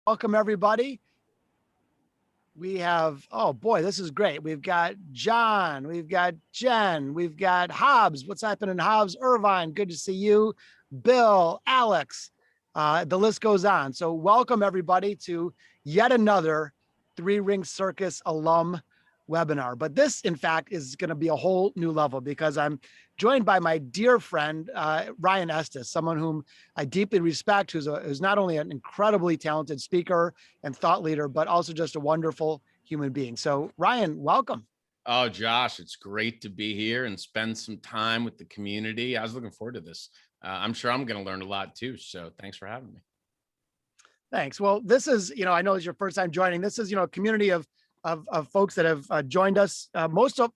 Welcome, everybody. We have, oh boy, this is great. We've got John, we've got Jen, we've got Hobbs. What's happening, Hobbs? Irvine, good to see you. Bill, Alex, the list goes on. So welcome, everybody, to yet another Three Ring Circus alum webinar. But this, in fact, is going to be a whole new level because I'm joined by my dear friend, Ryan Estis, someone whom I deeply respect, who's not only an incredibly talented speaker and thought leader, but also just a wonderful human being. So Ryan, welcome. Oh, Josh, it's great to be here and spend some time with the community. I was looking forward to this. I'm sure I'm going to learn a lot too. So thanks for having me. Thanks. Well, this is, I know it's your first time joining. This is, a community of folks that have joined us,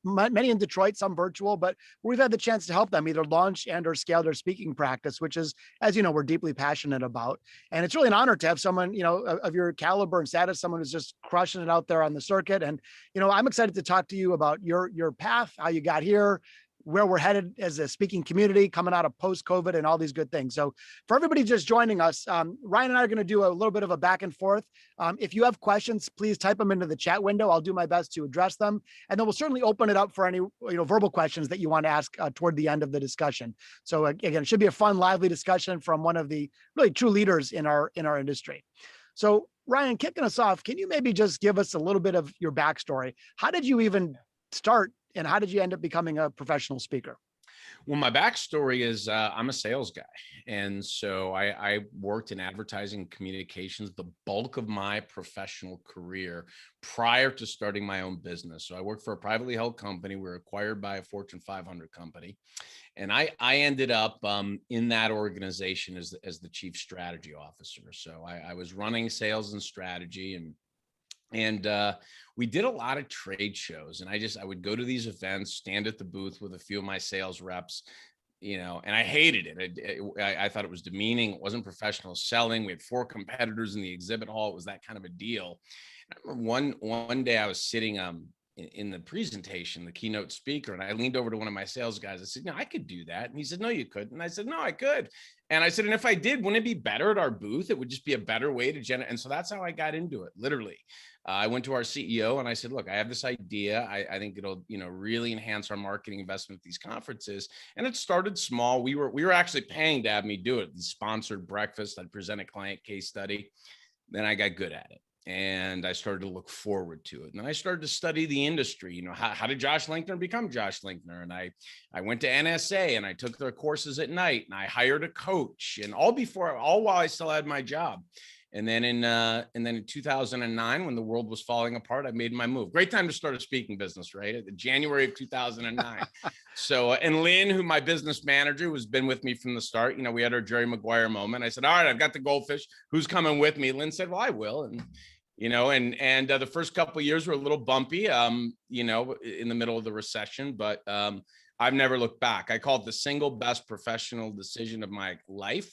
many in Detroit, some virtual, but we've had the chance to help them either launch and or scale their speaking practice, which is, as you know, we're deeply passionate about. And it's really an honor to have someone, of your caliber and status, someone who's just crushing it out there on the circuit. And, I'm excited to talk to you about your path, how you got here, where we're headed as a speaking community coming out of post-COVID and all these good things. So for everybody just joining us, Ryan and I are going to do a little bit of a back and forth. If you have questions, please type them into the chat window. I'll do my best to address them. And then we'll certainly open it up for any verbal questions that you want to ask toward the end of the discussion. So again, it should be a fun, lively discussion from one of the really true leaders in our industry. So Ryan, kicking us off, can you maybe just give us a little bit of your backstory? How did you even start? And how did you end up becoming a professional speaker? Well, my backstory is I'm a sales guy. And so I worked in advertising communications the bulk of my professional career prior to starting my own business. So I worked for a privately held company. We were acquired by a Fortune 500 company. And I ended up in that organization as the chief strategy officer. So I was running sales and strategy, and we did a lot of trade shows, and I would go to these events, stand at the booth with a few of my sales reps, and I hated it. I thought it was demeaning. It wasn't professional selling. We had 4 competitors in the exhibit hall. It was that kind of a deal. I remember one day I was sitting in the presentation, the keynote speaker, and I leaned over to one of my sales guys. I said, "No, I could do that." And he said, "No, you couldn't." And I said, "No, I could." And I said, "And if I did, wouldn't it be better at our booth? It would just be a better way to generate." And so that's how I got into it, literally. I went to our CEO and I said, "Look, I have this idea. I think it'll, really enhance our marketing investment at these conferences." And it started small. We were actually paying to have me do it. The sponsored breakfast. I'd present a client case study. Then I got good at it, and I started to look forward to it. And then I started to study the industry. How did Josh Linkner become Josh Linkner? And I went to NSA and I took their courses at night, and I hired a coach, and all while I still had my job. And then in 2009, when the world was falling apart, I made my move. Great time to start a speaking business, right? At the January of 2009. So, and Lynn, who my business manager, who's been with me from the start, we had our Jerry Maguire moment. I said, "All right, I've got the goldfish. Who's coming with me?" Lynn said, "Well, I will." And the first couple of years were a little bumpy, in the middle of the recession, but I've never looked back. I call it the single best professional decision of my life.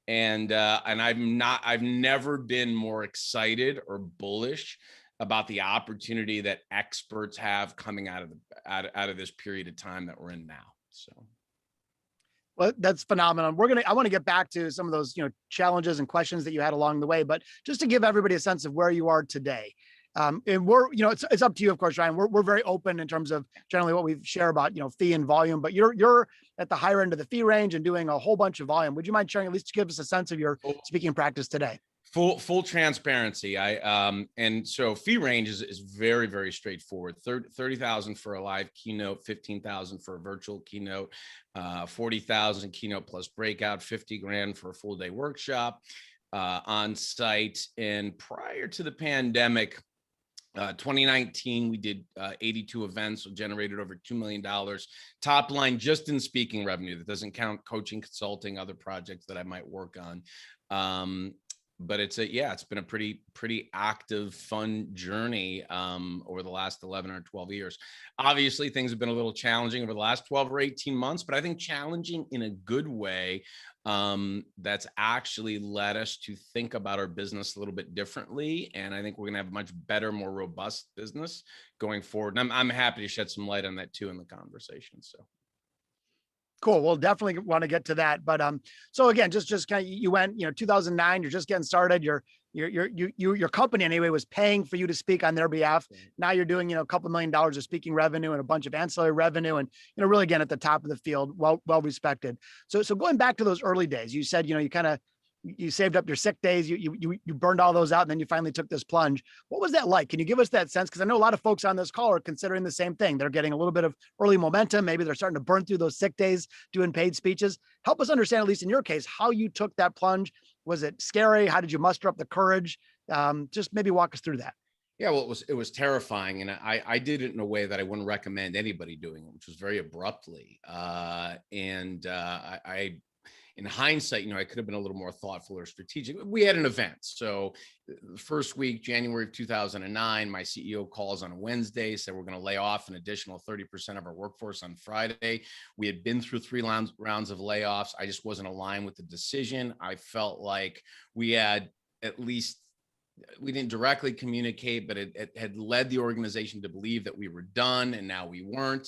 And I've never been more excited or bullish about the opportunity that experts have coming out of this period of time that we're in now. So. Well, that's phenomenal. I want to get back to some of those, challenges and questions that you had along the way, but just to give everybody a sense of where you are today. And it's up to you, of course, Ryan. We're very open in terms of generally what we share about, fee and volume, but you're at the higher end of the fee range and doing a whole bunch of volume. Would you mind sharing, at least to give us a sense of your speaking practice today? Full transparency. And so fee range is very, very straightforward. 30,000 for a live keynote, 15,000 for a virtual keynote, 40,000 keynote plus breakout, 50 grand for a full day workshop on site. And prior to the pandemic, 2019, we did 82 events, so generated over $2 million top line just in speaking revenue. That doesn't count coaching, consulting, other projects that I might work on. But it's been a pretty active, fun journey over the last 11 or 12 years. Obviously, things have been a little challenging over the last 12 or 18 months, but I think challenging in a good way. That's actually led us to think about our business a little bit differently. And I think we're going to have a much better, more robust business going forward. And I'm happy to shed some light on that too in the conversation. So. Cool. We'll definitely want to get to that. But so again, just kind of you went, 2009, you're just getting started. Your company anyway was paying for you to speak on their behalf. Now you're doing, a couple $1 million of speaking revenue and a bunch of ancillary revenue, and really again at the top of the field, well respected. So going back to those early days, you said, you saved up your sick days, you burned all those out, and then you finally took this plunge. What was that like? Can you give us that sense? Because I know a lot of folks on this call are considering the same thing. They're getting a little bit of early momentum. Maybe they're starting to burn through those sick days doing paid speeches. Help us understand, at least in your case, how you took that plunge. Was it scary? How did you muster up the courage? Just maybe walk us through that. Yeah, well, it was terrifying, and I did it in a way that I wouldn't recommend anybody doing it, which was very abruptly. I in hindsight, I could have been a little more thoughtful or strategic. We had an event. So the first week, January of 2009, my CEO calls on a Wednesday, said we're going to lay off an additional 30% of our workforce on Friday. We had been through 3 rounds of layoffs. I just wasn't aligned with the decision. I felt like we had at least, we didn't directly communicate, but it had led the organization to believe that we were done, and now we weren't.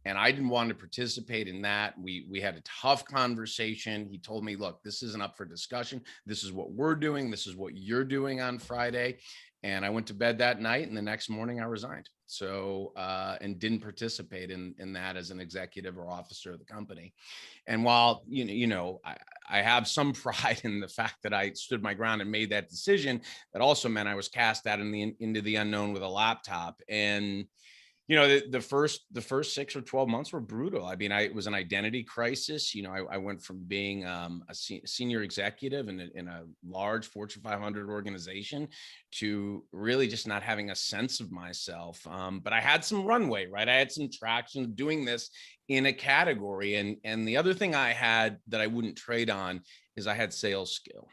And I didn't want to participate in that. We had a tough conversation. He told me, look, this isn't up for discussion. This is what we're doing. This is what you're doing on Friday. And I went to bed that night, and the next morning I resigned. So, and didn't participate in that as an executive or officer of the company. And while, I have some pride in the fact that I stood my ground and made that decision, that also meant I was cast out into the unknown with a laptop. And the first 6 or 12 months were brutal. I mean, it was an identity crisis. I went from being a senior executive in a large Fortune 500 organization to really just not having a sense of myself. But I had some runway, right? I had some traction doing this in a category. And the other thing I had that I wouldn't trade on is I had sales skill.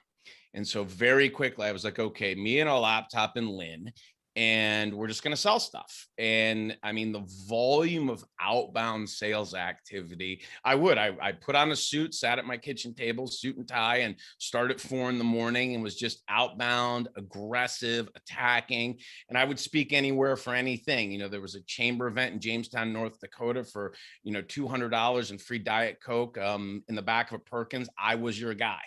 And so very quickly I was like, okay, me and a laptop and Lin, and we're just going to sell stuff. And I mean, the volume of outbound sales activity, I put on a suit, sat at my kitchen table, suit and tie, and started at 4 a.m. and was just outbound, aggressive, attacking. And I would speak anywhere for anything. There was a chamber event in Jamestown, North Dakota for, $200 and free Diet Coke in the back of a Perkins. I was your guy.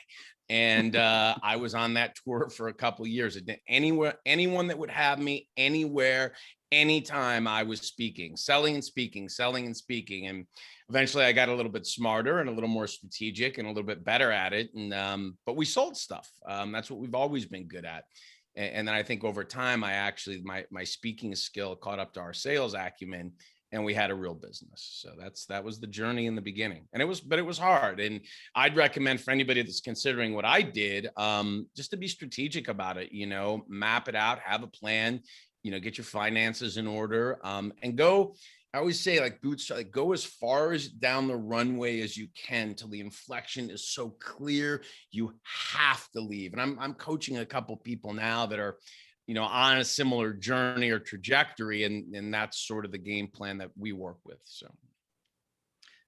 And I was on that tour for a couple of years. Anyone that would have me anywhere, anytime, I was speaking, selling and speaking. And eventually I got a little bit smarter and a little more strategic and a little bit better at it. And but we sold stuff. That's what we've always been good at. And then I think over time, my speaking skill caught up to our sales acumen, and we had a real business. So that was the journey in the beginning. And it was hard. And I'd recommend for anybody that's considering what I did, just to be strategic about it, map it out, have a plan, get your finances in order, and go. I always say, like boots, like go as far as down the runway as you can till the inflection is so clear you have to leave. And I'm coaching a couple people now that are, on a similar journey or trajectory. And that's sort of the game plan that we work with. So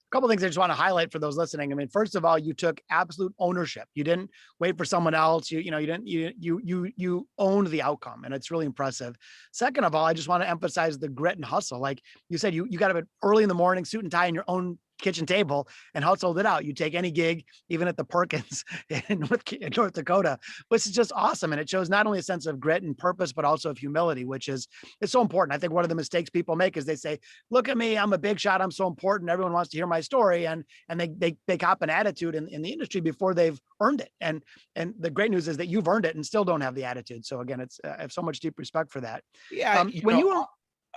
A couple of things I just want to highlight for those listening. I mean, first of all, you took absolute ownership. You didn't wait for someone else. You owned the outcome, and it's really impressive. Second of all, I just want to emphasize the grit and hustle. Like you said, you got up early in the morning, suit and tie, in your own kitchen table, and hustled it out. You take any gig, even at the Perkins in North Dakota, which is just awesome. And it shows not only a sense of grit and purpose, but also of humility, it's so important. I think one of the mistakes people make is they say, look at me, I'm a big shot, I'm so important, everyone wants to hear my story. And they cop an attitude in the industry before they've earned it. And the great news is that you've earned it and still don't have the attitude. So again, I have so much deep respect for that. yeah, When you were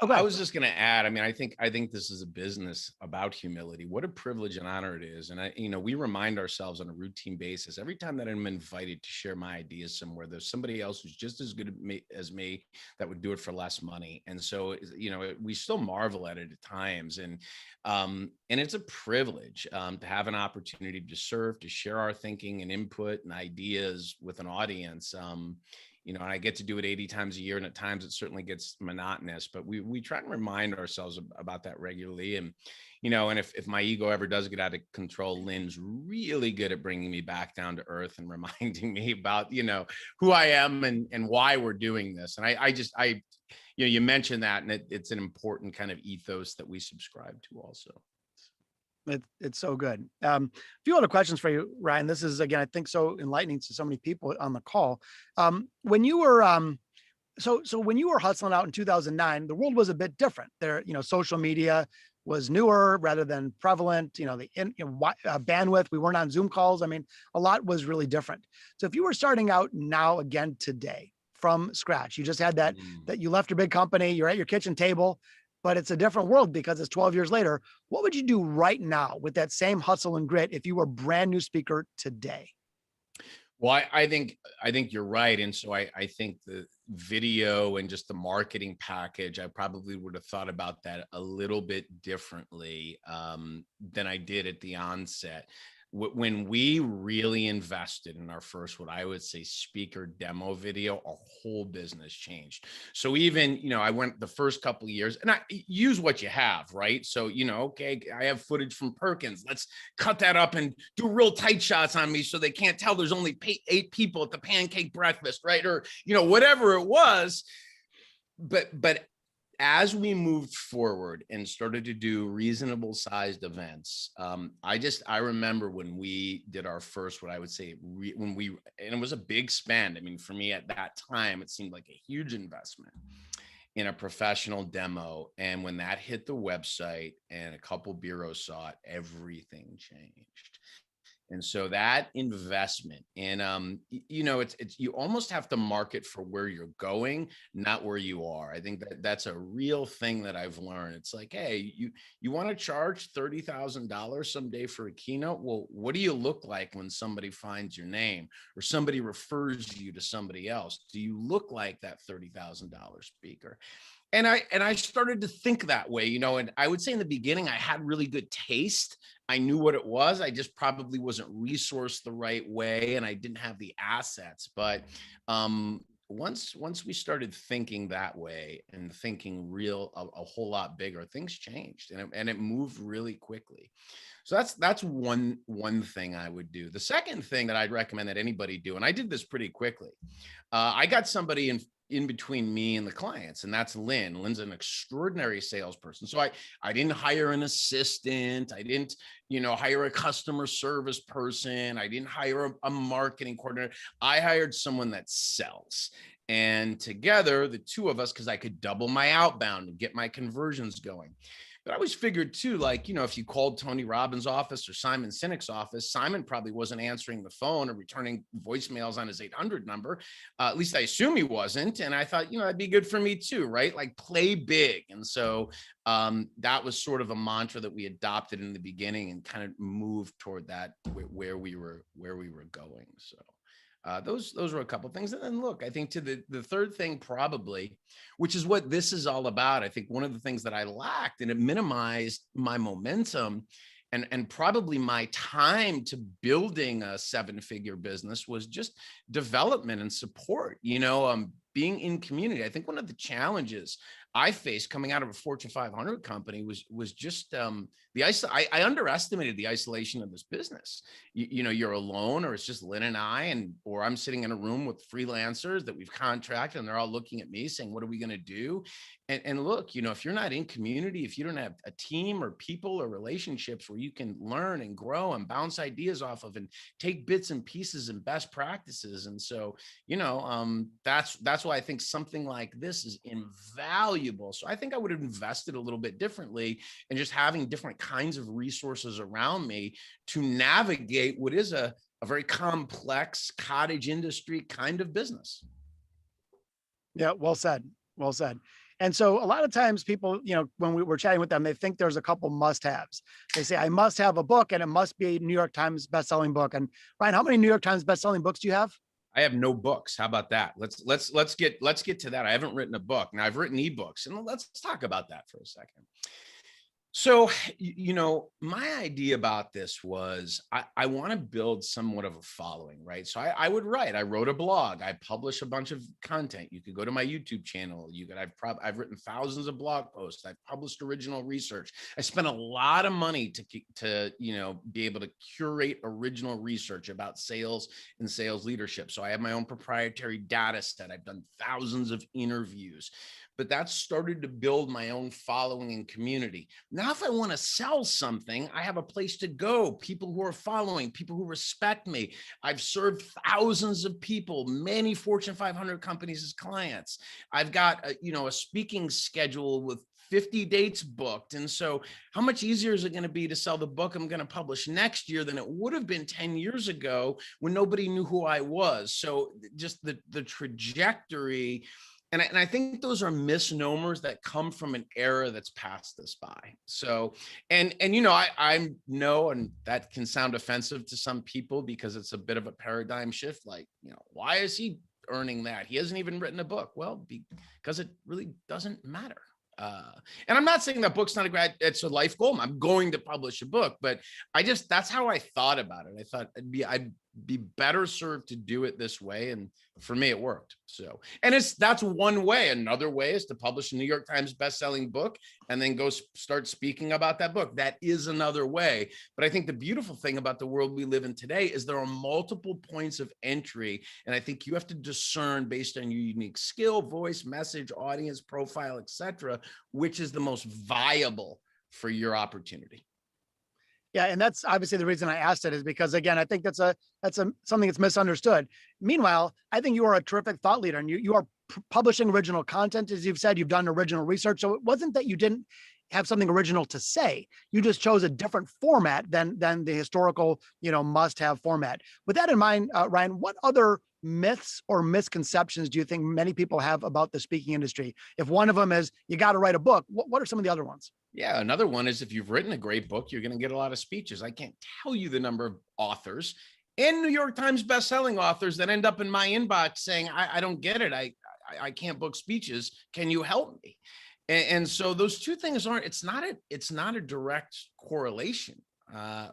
Okay. I was just going to add, I mean, I think this is a business about humility. What a privilege and honor it is. And we remind ourselves on a routine basis, every time that I'm invited to share my ideas somewhere, there's somebody else who's just as good as me that would do it for less money. And so, we still marvel at it at times. And it's a privilege to have an opportunity to serve, to share our thinking and input and ideas with an audience. And I get to do it 80 times a year, and at times it certainly gets monotonous, but we try and remind ourselves about that regularly. And, and if my ego ever does get out of control, Lynn's really good at bringing me back down to earth and reminding me about, who I am and why we're doing this. And you mentioned that, and it's an important kind of ethos that we subscribe to also. It's so good. A few other questions for you, Ryan. This is, again, I think, so enlightening to so many people on the call. When you were so when you were hustling out in 2009, the world was a bit different. There, social media was newer rather than prevalent. Bandwidth. We weren't on Zoom calls. I mean, a lot was really different. So if you were starting out now again today from scratch, you just had that you left your big company, you're at your kitchen table, but it's a different world because it's 12 years later. What would you do right now with that same hustle and grit if you were a brand new speaker today? Well, I think you're right. And so I think the video and just the marketing package, I probably would have thought about that a little bit differently than I did at the onset. When we really invested in our first, what I would say, speaker demo video, our whole business changed. So even, I went the first couple of years, and I use what you have, right? So, okay, I have footage from Perkins. Let's cut that up and do real tight shots on me so they can't tell there's only 8 people at the pancake breakfast, right? Or, whatever it was. But as we moved forward and started to do reasonable sized events, I remember when we did our first, what I would say, and it was a big spend. I mean, for me at that time, it seemed like a huge investment in a professional demo. And when that hit the website and a couple bureaus saw it, everything changed. And so that investment, and it's you almost have to market for where you're going, not where you are. I think that's a real thing that I've learned. It's like, hey, you want to charge $30,000 someday for a keynote? Well, what do you look like when somebody finds your name or somebody refers you to somebody else? Do you look like that $30,000 speaker? And I started to think that way, and I would say in the beginning, I had really good taste. I knew what it was. I just probably wasn't resourced the right way, and I didn't have the assets. But once we started thinking that way and thinking a whole lot bigger, things changed, and it moved really quickly. So that's one thing I would do. The second thing that I'd recommend that anybody do, and I did this pretty quickly. I got somebody in between me and the clients, and that's Lynn. Lynn's an extraordinary salesperson. So I didn't hire an assistant. I didn't, hire a customer service person. I didn't hire a marketing coordinator. I hired someone that sells. And together, the two of us, because I could double my outbound and get my conversions going. But I always figured too, like, if you called Tony Robbins' office or Simon Sinek's office, Simon probably wasn't answering the phone or returning voicemails on his 800 number. At least I assume he wasn't. And I thought, that'd be good for me too, right? Like, play big. And so that was sort of a mantra that we adopted in the beginning and kind of moved toward that where we were going. So those were a couple of things. And then look, I think to the third thing, probably, which is what this is all about. I think one of the things that I lacked, and it minimized my momentum and probably my time to building a 7-figure business, was just development and support, being in community. I think one of the challenges I faced coming out of a Fortune 500 company was just I underestimated the isolation of this business. You're alone, or it's just Lynn and I, or I'm sitting in a room with freelancers that we've contracted, and they're all looking at me saying, what are we going to do? And look, if you're not in community, if you don't have a team or people or relationships where you can learn and grow and bounce ideas off of and take bits and pieces and best practices. And so, that's why I think something like this is invaluable. So I think I would have invested a little bit differently in just having different kinds of resources around me to navigate what is a very complex cottage industry kind of business. Yeah, well said. Well said. And so a lot of times people, when we were chatting with them, they think there's a couple must-haves. They say, I must have a book, and it must be a New York Times bestselling book. And Ryan, how many New York Times bestselling books do you have? I have no books. How about that? Let's get to that. I haven't written a book. Now I've written ebooks, and let's talk about that for a second. So, my idea about this was I want to build somewhat of a following, right? So I wrote a blog. I publish a bunch of content. You could go to my YouTube channel. I've written thousands of blog posts. I've published original research. I spent a lot of money to be able to curate original research about sales and sales leadership. So I have my own proprietary data set. I've done thousands of interviews. But that started to build my own following and community. Now, if I want to sell something, I have a place to go, people who are following, people who respect me. I've served thousands of people, many Fortune 500 companies as clients. I've got a speaking schedule with 50 dates booked. And so how much easier is it going to be to sell the book I'm going to publish next year than it would have been 10 years ago when nobody knew who I was? So just the trajectory. And I think those are misnomers that come from an era that's passed us by. So, and I know, and that can sound offensive to some people because it's a bit of a paradigm shift. Like, why is he earning that? He hasn't even written a book. Well, because it really doesn't matter. And I'm not saying that book's not it's a life goal. I'm going to publish a book, but that's how I thought about it. I thought I'd be better served to do it this way. And for me, it worked. So, and that's one way. Another way is to publish a New York Times bestselling book and then go start speaking about that book. That is another way. But I think the beautiful thing about the world we live in today is there are multiple points of entry. And I think you have to discern based on your unique skill, voice, message, audience profile, etc., which is the most viable for your opportunity. Yeah, and that's obviously the reason I asked it is because, again, I think that's something that's misunderstood. Meanwhile, I think you are a terrific thought leader, and you are publishing original content, as you've said. You've done original research, so it wasn't that you didn't have something original to say. You just chose a different format than the historical, must-have format. With that in mind, Ryan, what other myths or misconceptions do you think many people have about the speaking industry? If one of them is you got to write a book, what are some of the other ones? Yeah, another one is if you've written a great book, you're going to get a lot of speeches. I can't tell you the number of authors and New York Times bestselling authors that end up in my inbox saying, I don't get it. I can't book speeches. Can you help me? And so those two things it's not a direct correlation.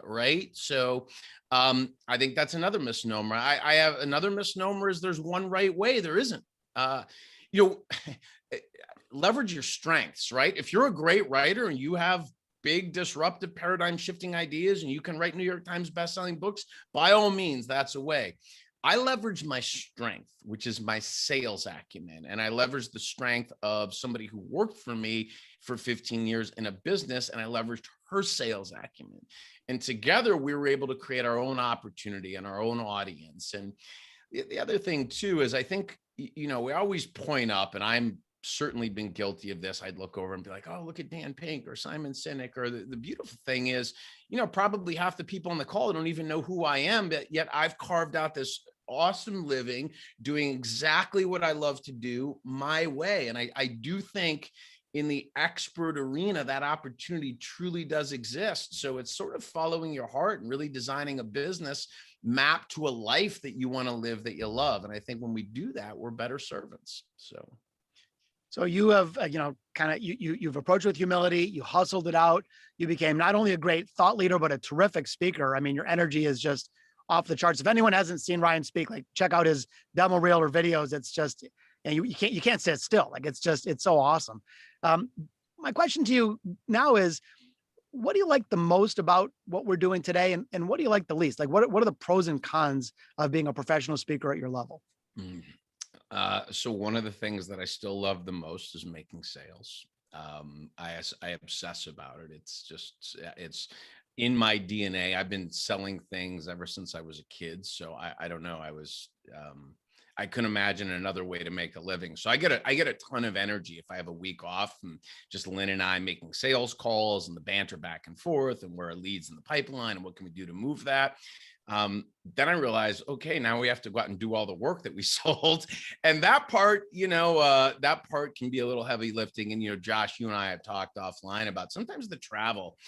Right. So I think that's another misnomer. I have another misnomer is there's one right way. There isn't. Leverage your strengths, right? If you're a great writer and you have big disruptive paradigm shifting ideas and you can write New York Times bestselling books, by all means, that's a way. I leverage my strength, which is my sales acumen. And I leverage the strength of somebody who worked for me for 15 years in a business, and I leveraged her sales acumen. And together we were able to create our own opportunity and our own audience. And the other thing too, is I think, we always point up, and I'm certainly been guilty of this. I'd look over and be like, oh, look at Dan Pink or Simon Sinek. Or the beautiful thing is, probably half the people on the call don't even know who I am, but yet I've carved out this awesome living doing exactly what I love to do my way. And I do think in the expert arena, that opportunity truly does exist. So it's sort of following your heart and really designing a business mapped to a life that you want to live, that you love. And I think when we do that, we're better servants. So you have, you've approached with humility, you hustled it out. You became not only a great thought leader, but a terrific speaker. I mean, your energy is just off the charts. If anyone hasn't seen Ryan speak, check out his demo reel or videos. It's just, you can't sit still. It's so awesome. My question to you now is, what do you like the most about what we're doing today? And what do you like the least? What are the pros and cons of being a professional speaker at your level? So one of the things that I still love the most is making sales. I obsess about it. It's in my DNA. I've been selling things ever since I was a kid. So I don't know. I couldn't imagine another way to make a living. So I get a ton of energy if I have a week off and just Lynn and I making sales calls and the banter back and forth and where are leads in the pipeline and what can we do to move that. Then I realized, okay, now we have to go out and do all the work that we sold. And that part, that part can be a little heavy lifting. And, Josh, you and I have talked offline about sometimes the travel,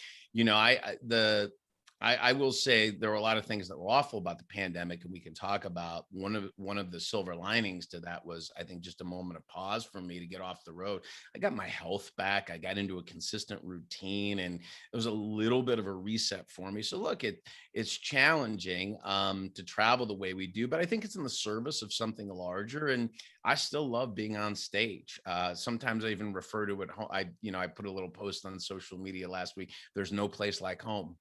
I will say there were a lot of things that were awful about the pandemic, and we can talk about one of the silver linings to that was, I think, just a moment of pause for me to get off the road. I got my health back. I got into a consistent routine, and it was a little bit of a reset for me. So look, it's challenging to travel the way we do, but I think it's in the service of something larger. And I still love being on stage. Sometimes I even refer to it. I put a little post on social media last week. There's no place like home.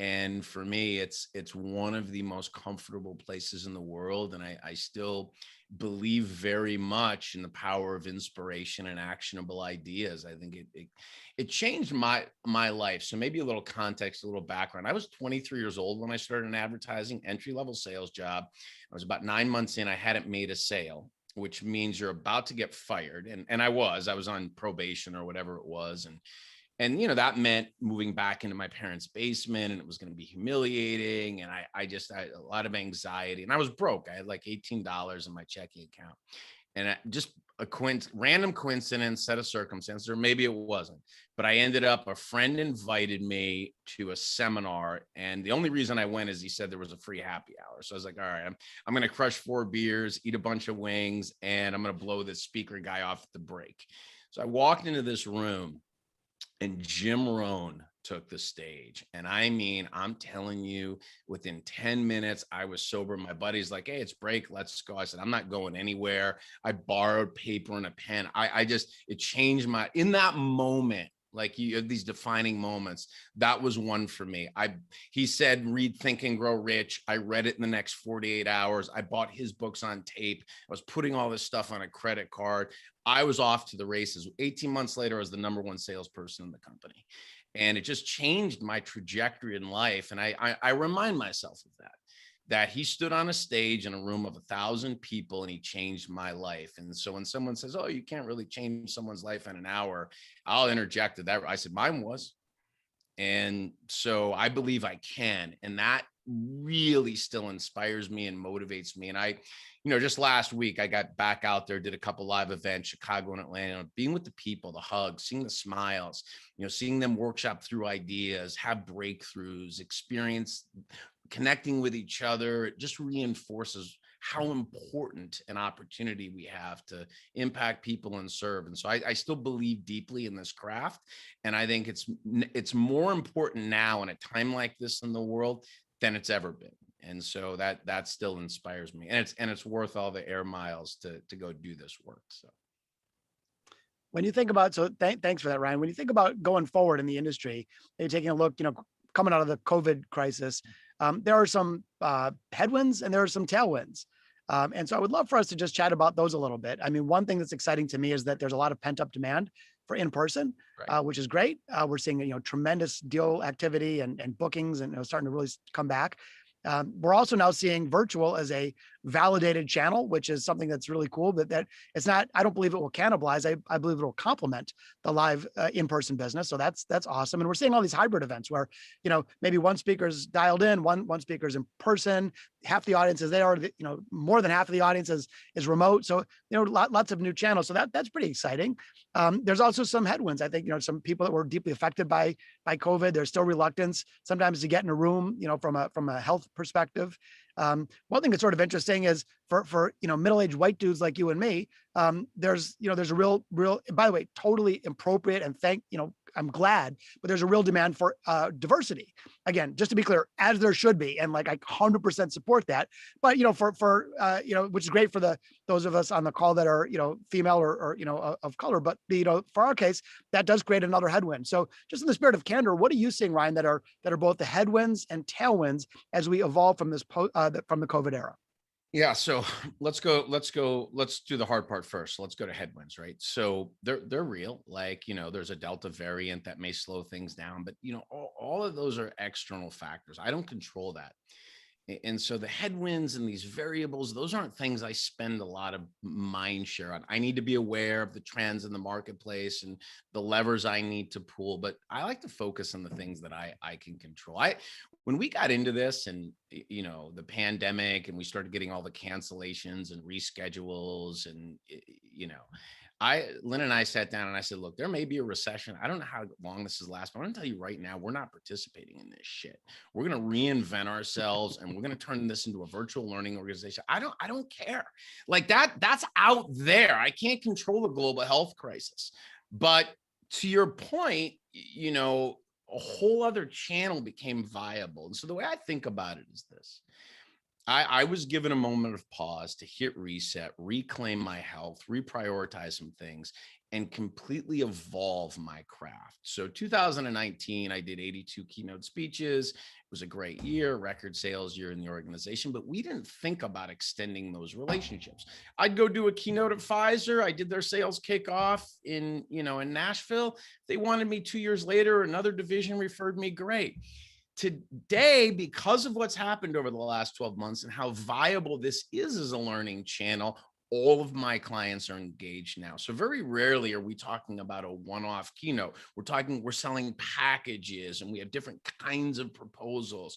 And for me, it's one of the most comfortable places in the world. And I still believe very much in the power of inspiration and actionable ideas. I think it changed my life. So maybe a little context, a little background. I was 23 years old when I started an advertising entry-level sales job. I was about 9 months in. I hadn't made a sale, which means you're about to get fired. And I was on probation or whatever it was. And that meant moving back into my parents' basement, and it was going to be humiliating. And I had a lot of anxiety, and I was broke. I had like $18 in my checking account, and just a random coincidence, set of circumstances, or maybe it wasn't, but a friend invited me to a seminar. And the only reason I went is he said there was a free happy hour. So I was like, all right, I'm going to crush 4 beers, eat a bunch of wings, and I'm going to blow this speaker guy off at the break. So I walked into this room, and Jim Rohn took the stage. And I mean, I'm telling you, within 10 minutes, I was sober. My buddy's like, hey, it's break. Let's go. I said, I'm not going anywhere. I borrowed paper and a pen. It changed in that moment. Like, you have these defining moments. That was one for me. He said, read Think and Grow Rich. I read it in the next 48 hours. I bought his books on tape. I was putting all this stuff on a credit card. I was off to the races. 18 months later, I was the #1 salesperson in the company. And it just changed my trajectory in life. And I remind myself of that he stood on a stage in a room of 1,000 people, and he changed my life. And so when someone says, oh, you can't really change someone's life in an hour, I'll interject to that. I said, mine was. And so I believe I can. And that really still inspires me and motivates me. And just last week, I got back out there, did a couple live events, Chicago and Atlanta, being with the people, the hugs, seeing the smiles, seeing them workshop through ideas, have breakthroughs, experience connecting with each other. It just reinforces how important an opportunity we have to impact people and serve. And so I still believe deeply in this craft. And I think it's more important now in a time like this in the world than it's ever been. And so that still inspires me. And it's worth all the air miles to go do this work. So when you think about, thanks for that, Ryan. When you think about going forward in the industry, maybe taking a look, coming out of the COVID crisis, there are some headwinds and there are some tailwinds. And so I would love for us to just chat about those a little bit. I mean, one thing that's exciting to me is that there's a lot of pent up demand for in-person, right. Which is great. We're seeing, tremendous deal activity and bookings, and starting to really come back. We're also now seeing virtual as a validated channel, which is something that's really cool. That it's not. I don't believe it will cannibalize. I believe it will complement the live in-person business. So that's awesome. And we're seeing all these hybrid events where maybe one speaker's dialed in, one speaker's in person. Half the audience is there. More than half of the audience is remote. So lots of new channels. So that's pretty exciting. There's also some headwinds. I think some people that were deeply affected by COVID. There's still reluctance sometimes to get in a room. From a health perspective. One thing that's sort of interesting is for middle-aged white dudes like you and me, there's a real, by the way, totally appropriate, and I'm glad, but there's a real demand for diversity. Again, just to be clear, as there should be, and I 100% support that. But for which is great for those of us on the call that are female or of color. But for our case, that does create another headwind. So just in the spirit of candor, what are you seeing, Ryan, that are both the headwinds and tailwinds as we evolve from this from the COVID era? Yeah. So let's do the hard part first. Let's go to headwinds, right? So they're real. There's a Delta variant that may slow things down, but all of those are external factors. I don't control that. And so the headwinds and these variables, those aren't things I spend a lot of mind share on. I need to be aware of the trends in the marketplace and the levers I need to pull, but I like to focus on the things that I can control. When we got into this and, the pandemic, and we started getting all the cancellations and reschedules and, Lynn and I sat down and I said, look, there may be a recession. I don't know how long this is last, but I'm going to tell you right now, we're not participating in this shit. We're going to reinvent ourselves, and we're going to turn this into a virtual learning organization. I don't care. That's out there. I can't control the global health crisis. But to your point, a whole other channel became viable. And so the way I think about it is this. I was given a moment of pause to hit reset, reclaim my health, reprioritize some things, and completely evolve my craft. So 2019, I did 82 keynote speeches. It was a great year, record sales year in the organization, but we didn't think about extending those relationships. I'd go do a keynote at Pfizer. I did their sales kickoff in Nashville. They wanted me 2 years later, another division referred me. Great. Today, because of what's happened over the last 12 months and how viable this is as a learning channel, all of my clients are engaged now. So very rarely are we talking about a one-off keynote. We're selling packages, and we have different kinds of proposals.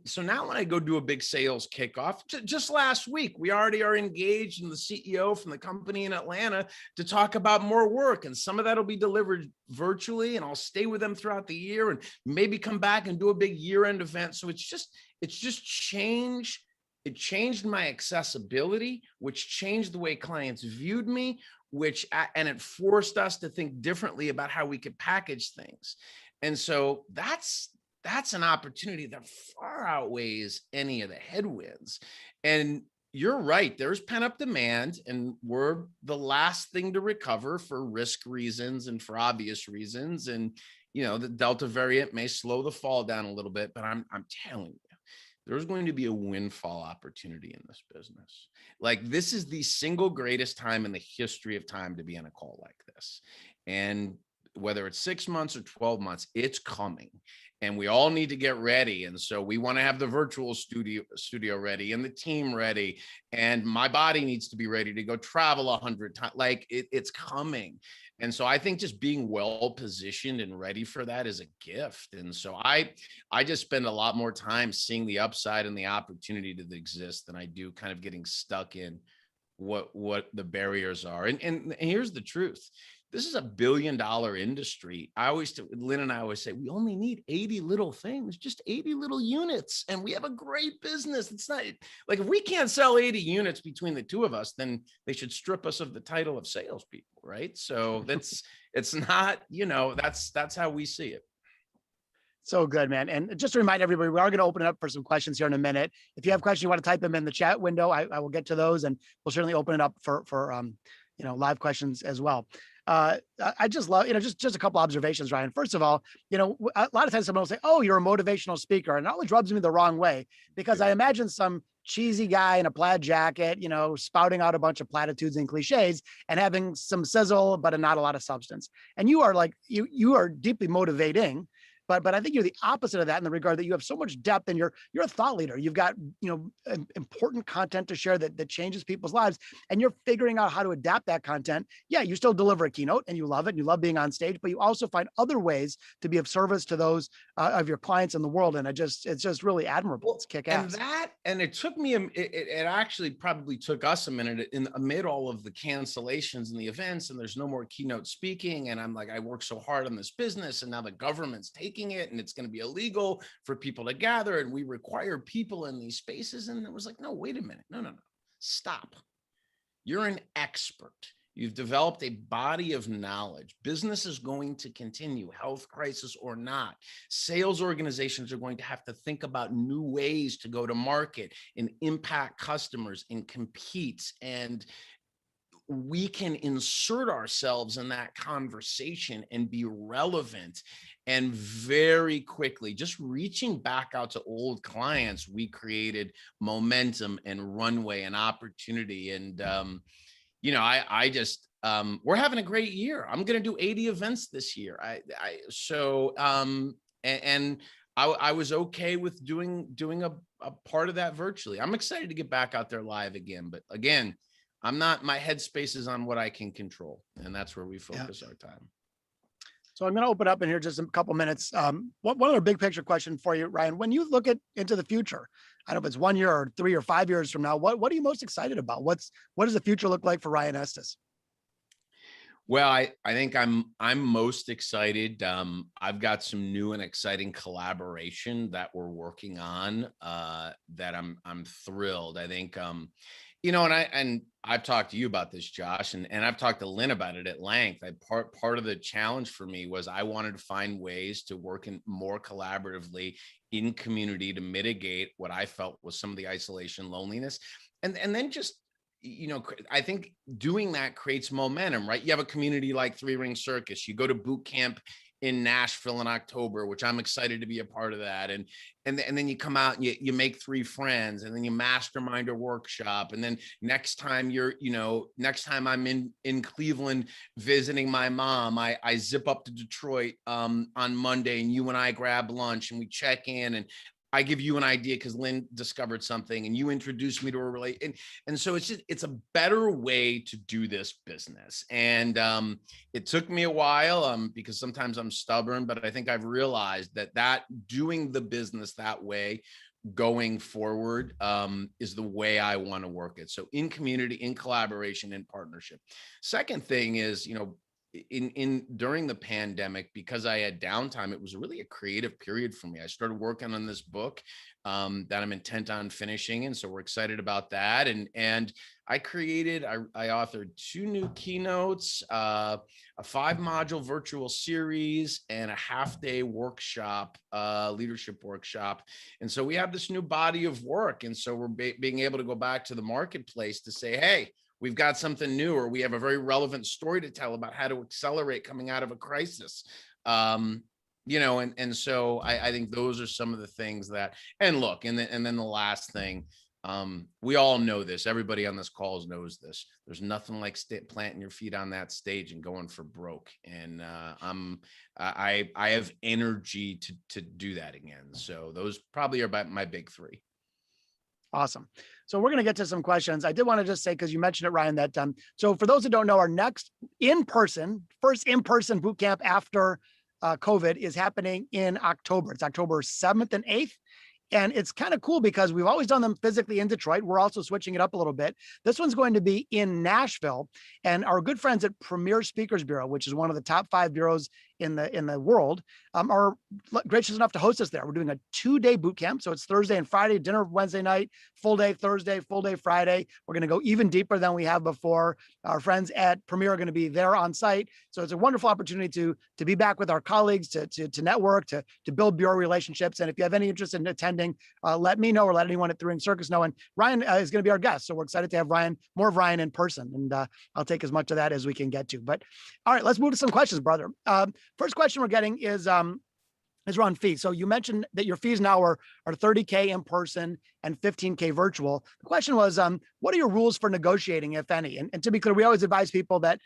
So now when I go do a big sales kickoff, just last week, we already are engaged in the CEO from the company in Atlanta to talk about more work. And some of that will be delivered virtually, and I'll stay with them throughout the year and maybe come back and do a big year-end event. So it's just changed. It changed my accessibility, which changed the way clients viewed me, and it forced us to think differently about how we could package things. And so that's an opportunity that far outweighs any of the headwinds. And you're right, there's pent-up demand, and we're the last thing to recover for risk reasons and for obvious reasons. And the Delta variant may slow the fall down a little bit, but I'm telling you, there's going to be a windfall opportunity in this business. Like, this is the single greatest time in the history of time to be on a call like this. And whether it's 6 months or 12 months, it's coming. And we all need to get ready. And so we want to have the virtual studio ready and the team ready. And my body needs to be ready to go travel 100 times. Like, it's coming. And so I think just being well positioned and ready for that is a gift. And so I just spend a lot more time seeing the upside and the opportunity that exists than I do kind of getting stuck in what the barriers are. And here's the truth. This is $1 billion industry. Lynn and I always say, we only need 80 little things, just 80 little units, and we have a great business. It's not like, if we can't sell 80 units between the two of us, then they should strip us of the title of salespeople, right? So it's not, that's how we see it. So good, man. And just to remind everybody, we are going to open it up for some questions here in a minute. If you have questions, you want to type them in the chat window, I will get to those, and we'll certainly open it up for live questions as well. I just love, just a couple observations, Ryan. First of all, a lot of times someone will say, "Oh, you're a motivational speaker," and it always rubs me the wrong way, because I imagine some cheesy guy in a plaid jacket, spouting out a bunch of platitudes and cliches and having some sizzle, but not a lot of substance. And you are you are deeply motivating. But I think you're the opposite of that, in the regard that you have so much depth, and you're a thought leader. You've got important content to share that changes people's lives, and you're figuring out how to adapt that content. Yeah, you still deliver a keynote, and you love it, and you love being on stage, but you also find other ways to be of service to those of your clients in the world. And it's just really admirable. It's kick ass. And it took me, it actually probably took us a minute amid all of the cancellations and the events, and there's no more keynote speaking. And I'm like, I worked so hard on this business, and now the government's taking it, and it's going to be illegal for people to gather, and we require people in these spaces. And it was like, no, wait a minute. No, stop. You're an expert. You've developed a body of knowledge. Business is going to continue, health crisis or not. Sales organizations are going to have to think about new ways to go to market and impact customers and compete. And we can insert ourselves in that conversation and be relevant. And very quickly, just reaching back out to old clients, we created momentum and runway and opportunity. And, we're having a great year. I'm going to do 80 events this year. I was okay with doing a part of that virtually. I'm excited to get back out there live again. But again, my headspace is on what I can control, and that's where we focus our time. So I'm going to open up in here just a couple minutes. One other big picture question for you, Ryan. When you look into the future, I don't know if it's 1 year or 3 or 5 years from now, what are you most excited about? What does the future look like for Ryan Estis? Well, I think I'm most excited. I've got some new and exciting collaboration that we're working on that I'm thrilled. I think And I've talked to you about this, Josh, and I've talked to Lynn about it at length. Part of the challenge for me was I wanted to find ways to work in more collaboratively in community to mitigate what I felt was some of the isolation, loneliness, and then just I think doing that creates momentum, right? You have a community like Three Ring Circus. You go to boot camp in Nashville in October, which I'm excited to be a part of that. And then you come out and you make 3 friends, and then you mastermind a workshop. And then next time next time I'm in Cleveland visiting my mom, I zip up to Detroit on Monday, and you and I grab lunch and we check in, and I give you an idea because Lynn discovered something and you introduced me to a relate. And so it's a better way to do this business. And it took me a while because sometimes I'm stubborn, but I think I've realized that doing the business that way going forward is the way I want to work it. So in community, in collaboration, in partnership. Second thing is, in during the pandemic, because I had downtime, it was really a creative period for me. I started working on this book that I'm intent on finishing, and so we're excited about that. And I authored 2 new keynotes, a 5-module virtual series, and a half-day workshop, leadership workshop. And so we have this new body of work, and so we're being able to go back to the marketplace to say, hey, we've got something new, or we have a very relevant story to tell about how to accelerate coming out of a crisis. And so I think those are some of the things that, and look, and then the last thing, we all know this, everybody on this call knows this. There's nothing like planting your feet on that stage and going for broke. And I have energy to do that again. So those probably are about my big 3. Awesome. So we're going to get to some questions. I did want to just say, because you mentioned it, Ryan, that so for those who don't know, our next first in-person boot camp after COVID is happening in October. It's October 7th and 8th. And it's kind of cool because we've always done them physically in Detroit. We're also switching it up a little bit. This one's going to be in Nashville, and our good friends at Premier Speakers Bureau, which is one of the top 5 bureaus in the world, are gracious enough to host us there. We're doing a 2-day boot camp. So it's Thursday and Friday, dinner Wednesday night, full day Thursday, full day Friday. We're going to go even deeper than we have before. Our friends at Premier are going to be there on site. So it's a wonderful opportunity to be back with our colleagues, to network, to build bureau relationships. And if you have any interest in attending, let me know, or let anyone at the Ring Circus know. And Ryan is going to be our guest. So we're excited to have more of Ryan in person. And I'll take as much of that as we can get to. But all right, let's move to some questions, brother. First question we're getting is around fees. So you mentioned that your fees now are $30K in person and $15K virtual. The question was, what are your rules for negotiating, if any? And to be clear, we always advise people that,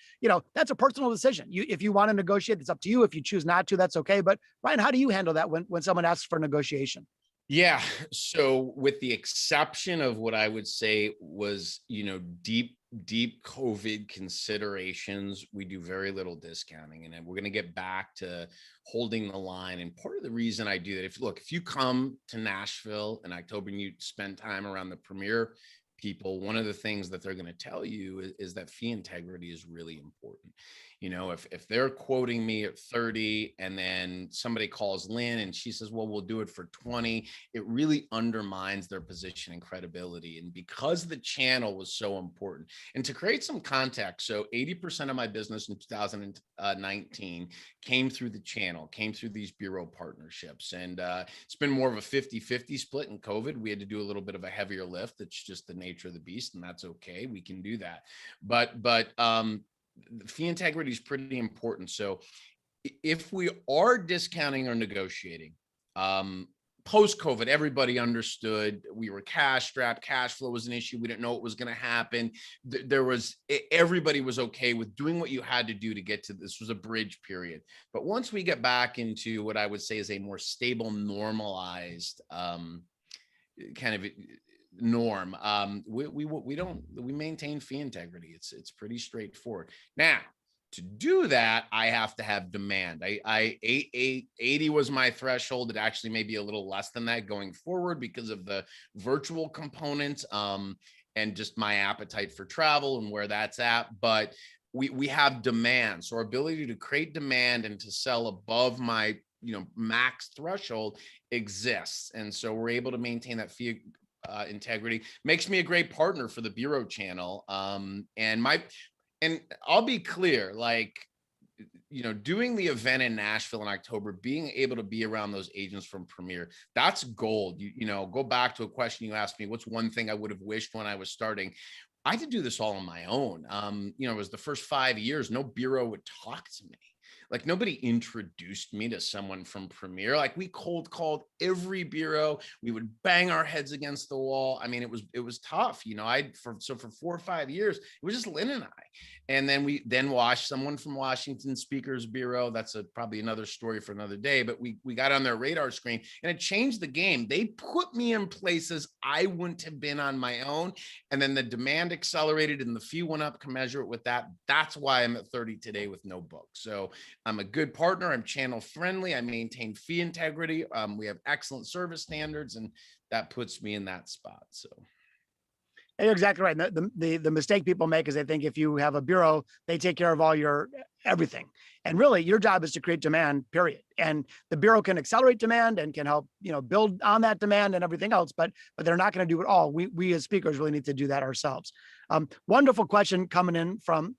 that's a personal decision. If you want to negotiate, it's up to you. If you choose not to, that's okay. But Ryan, how do you handle that when someone asks for negotiation? Yeah. So with the exception of what I would say was, deep COVID considerations, we do very little discounting, and we're going to get back to holding the line. And part of the reason I do that, if you come to Nashville in October and you spend time around the Premier people, one of the things that they're going to tell you is that fee integrity is really important. If they're quoting me at 30 and then somebody calls Lynn and she says, well, we'll do it for 20, it really undermines their position and credibility. And because the channel was so important, and to create some context, so 80% of my business in 2019 came through the channel, came through these bureau partnerships. And it's been more of a 50-50 split. In COVID, we had to do a little bit of a heavier lift. It's just the nature of the beast, and that's okay. We can do that. But fee integrity is pretty important. So if we are discounting or negotiating, post-COVID, everybody understood we were cash strapped. Cash flow was an issue. We didn't know what was going to happen. Everybody was okay with doing what you had to do to get to this. Was a bridge period. But once we get back into what I would say is a more stable, normalized kind of norm, we maintain fee integrity. It's pretty straightforward. Now, to do that, I have to have demand. 80 was my threshold. It actually may be a little less than that going forward because of the virtual component and just my appetite for travel and where that's at. But we have demand. So our ability to create demand and to sell above my max threshold exists. And so we're able to maintain that fee integrity, makes me a great partner for the Bureau channel. And I'll be clear, like, doing the event in Nashville in October, being able to be around those agents from Premier, that's gold. Go back to a question you asked me, what's one thing I would have wished when I was starting? I had to do this all on my own. It was the first 5 years, no bureau would talk to me. Like, nobody introduced me to someone from Premier. Like, we cold called every bureau. We would bang our heads against the wall. I mean, it was tough. For 4 or 5 years, it was just Lynn and I. And then we watched someone from Washington Speakers Bureau. That's probably another story for another day, but we got on their radar screen, and it changed the game. They put me in places I wouldn't have been on my own. And then the demand accelerated and the fee went up commensurate with that. That's why I'm at 30 today with no book. So I'm a good partner. I'm channel friendly. I maintain fee integrity. We have excellent service standards, and that puts me in that spot. So. You're exactly right. The mistake people make is they think if you have a bureau, they take care of all your everything. And really, your job is to create demand, period. And the bureau can accelerate demand and can help, build on that demand and everything else, but they're not going to do it all. We as speakers really need to do that ourselves. Wonderful question coming in from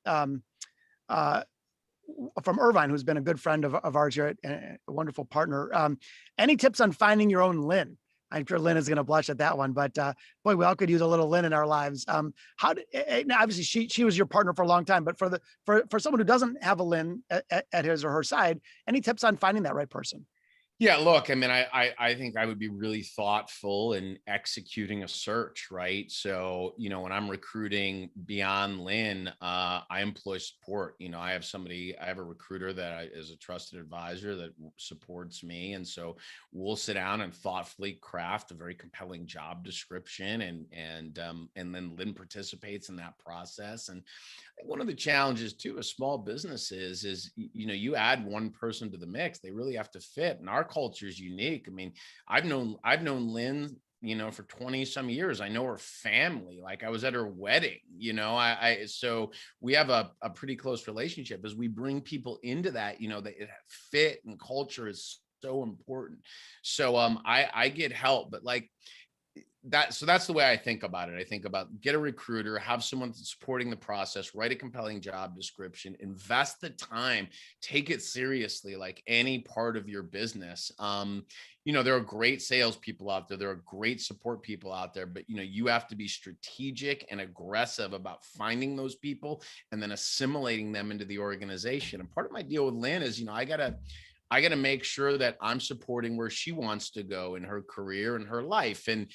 Irvine, who's been a good friend of ours here, a wonderful partner. Any tips on finding your own Lin? I'm sure Lynn is going to blush at that one, but boy, we all could use a little Lynn in our lives. Obviously she was your partner for a long time, but for someone who doesn't have a Lynn at his or her side, any tips on finding that right person? Yeah, look, I mean, I think I would be really thoughtful in executing a search, right? So, when I'm recruiting beyond Lynn, I employ support. I have a recruiter that is a trusted advisor that supports me. And so we'll sit down and thoughtfully craft a very compelling job description, and then Lynn participates in that process. And one of the challenges too of small businesses is, you add one person to the mix, they really have to fit. And our culture is unique. I mean, I've known Lynn, for 20 some years. I know her family. Like, I was at her wedding, so we have a pretty close relationship. As we bring people into that, that fit and culture is so important. So I get help, but so that's the way I think about it. I think about get a recruiter, have someone supporting the process, write a compelling job description, invest the time, take it seriously, like any part of your business. There are great salespeople out there. There are great support people out there, but you have to be strategic and aggressive about finding those people and then assimilating them into the organization. And part of my deal with Lynn is, I got to make sure that I'm supporting where she wants to go in her career and her life. And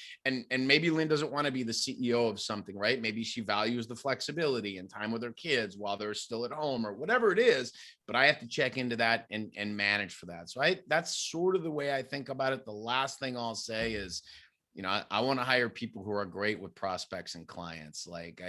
maybe Lynn doesn't want to be the CEO of something, right? Maybe she values the flexibility and time with her kids while they're still at home or whatever it is, but I have to check into that and manage for that. So that's sort of the way I think about it. The last thing I'll say is, I want to hire people who are great with prospects and clients. Like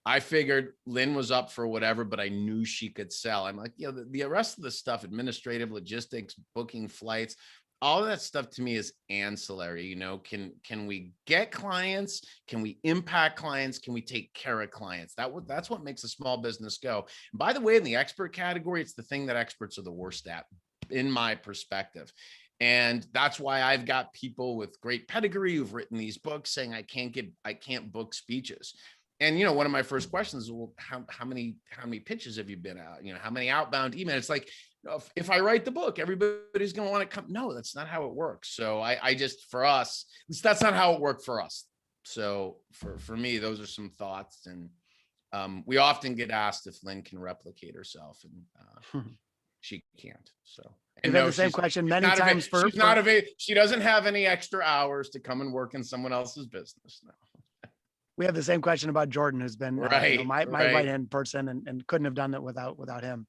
I figured Lynn was up for whatever, but I knew she could sell. I'm like, the rest of the stuff, administrative, logistics, booking flights, all of that stuff to me is ancillary. Can we get clients? Can we impact clients? Can we take care of clients? That's what makes a small business go. And by the way, in the expert category, it's the thing that experts are the worst at, in my perspective. And that's why I've got people with great pedigree who've written these books saying I can't book speeches. And, one of my first questions is, well, how many pitches have you been out? How many outbound emails? It's like, if I write the book, everybody's going to want to come. No, that's not how it works. So I just, for us, that's not how it worked for us. So for me, those are some thoughts. And we often get asked if Lynn can replicate herself, and she can't. So. We've had the same question many times. She doesn't have any extra hours to come and work in someone else's business. No. We have the same question about Jordan, who's been my right-hand person and couldn't have done it without him.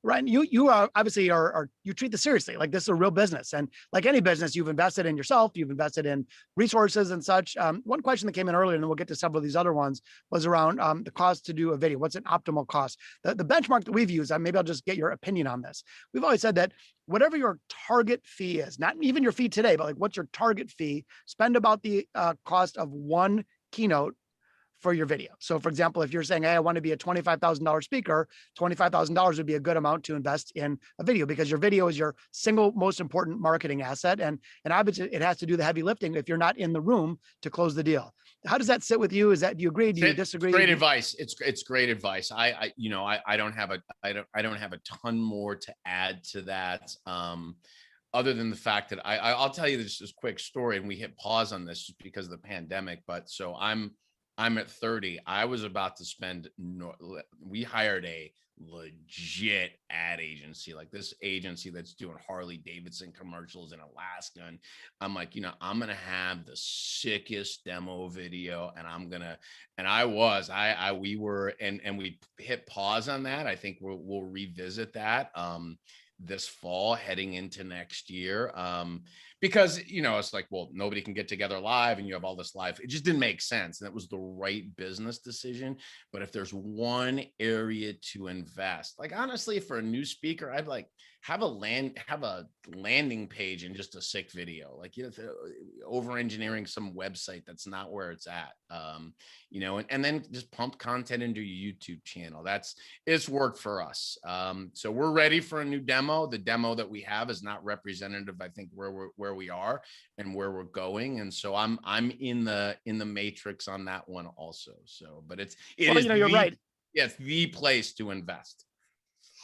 Ryan, you obviously you treat this seriously. Like, this is a real business, and like any business, you've invested in yourself, you've invested in resources and such. One question that came in earlier, and then we'll get to several of these other ones, was around the cost to do a video. What's an optimal cost? The benchmark that we've used, maybe I'll just get your opinion on this. We've always said that whatever your target fee is, not even your fee today, but like what's your target fee, spend about the cost of one keynote for your video. So for example, if you're saying, hey, I want to be a $25,000 speaker, $25,000 would be a good amount to invest in a video, because your video is your single most important marketing asset. And obviously it has to do the heavy lifting if you're not in the room to close the deal. How does that sit with you? Do you agree? Do you disagree? It's great advice. It's great advice. I don't have a ton more to add to that. Other than the fact that I'll tell you this quick story, and we hit pause on this just because of the pandemic. But so I'm at 30. I was about to spend. We hired a legit ad agency, like this agency that's doing Harley Davidson commercials in Alaska. And I'm like, I'm gonna have the sickest demo video, and we were, and we hit pause on that. I think we'll revisit that this fall heading into next year, because it's like, well, nobody can get together live and you have all this live. It just didn't make sense, and it was the right business decision. But if there's one area to invest, like honestly, for a new speaker, I'd like have a landing page and just a sick video, like over engineering some website that's not where it's at, and then just pump content into your YouTube channel. It's worked for us. So we're ready for a new demo. The demo that we have is not representative, I think, where we are and where we're going. And so I'm in the matrix on that one also. So, but you're right. Yeah, it's the place to invest.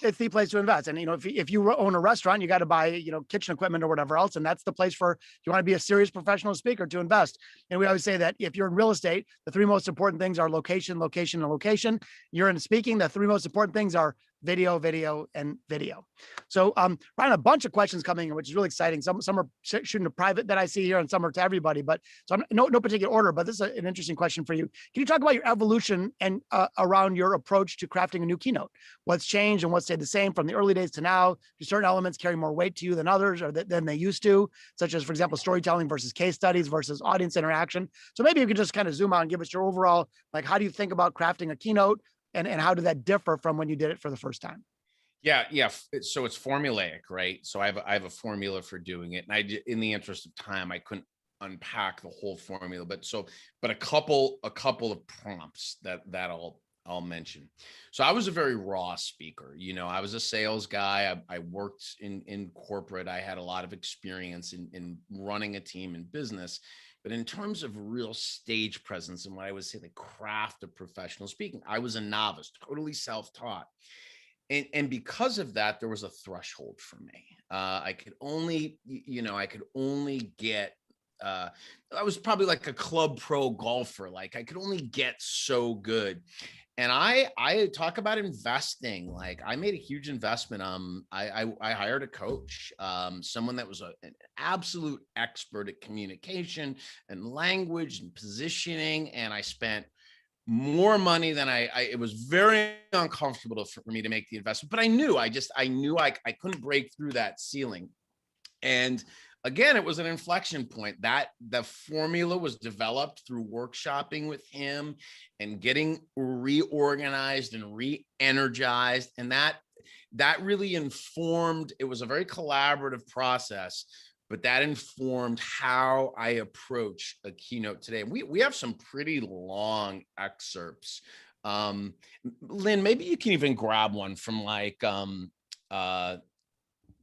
It's the place to invest. And, if you own a restaurant, you got to buy, kitchen equipment or whatever else. And that's the place for, you want to be a serious professional speaker, to invest. And we always say that if you're in real estate, the three most important things are location, location, and location. You're in speaking, the three most important things are video, video, and video. So Ryan, a bunch of questions coming in, which is really exciting. Some are shooting to private that I see here, and some are to everybody, but so I'm no particular order, but this is an interesting question for you. Can you talk about your evolution and around your approach to crafting a new keynote? What's changed and what's stayed the same from the early days to now? Do certain elements carry more weight to you than others, or than they used to, such as, for example, storytelling versus case studies versus audience interaction? So maybe you could just kind of zoom out and give us your overall, like, how do you think about crafting a keynote? And how did that differ from when you did it for the first time? Yeah. So it's formulaic, right? So I have a formula for doing it, and in the interest of time, I couldn't unpack the whole formula, but a couple of prompts that I'll mention. So I was a very raw speaker. I was a sales guy. I worked in corporate. I had a lot of experience in running a team in business. But in terms of real stage presence and what I would say the craft of professional speaking, I was a novice, totally self-taught. And because of that, there was a threshold for me. I could only get, I was probably like a club pro golfer. Like I could only get so good. And I talk about investing. Like I made a huge investment. I hired a coach, someone that was an absolute expert at communication and language and positioning. And I spent more money than it was very uncomfortable for me to make the investment, but I knew I couldn't break through that ceiling. And again, it was an inflection point. That the formula was developed through workshopping with him and getting reorganized and re-energized. And that really informed, it was a very collaborative process, but that informed how I approach a keynote today. And we have some pretty long excerpts. Lynn, maybe you can even grab one from like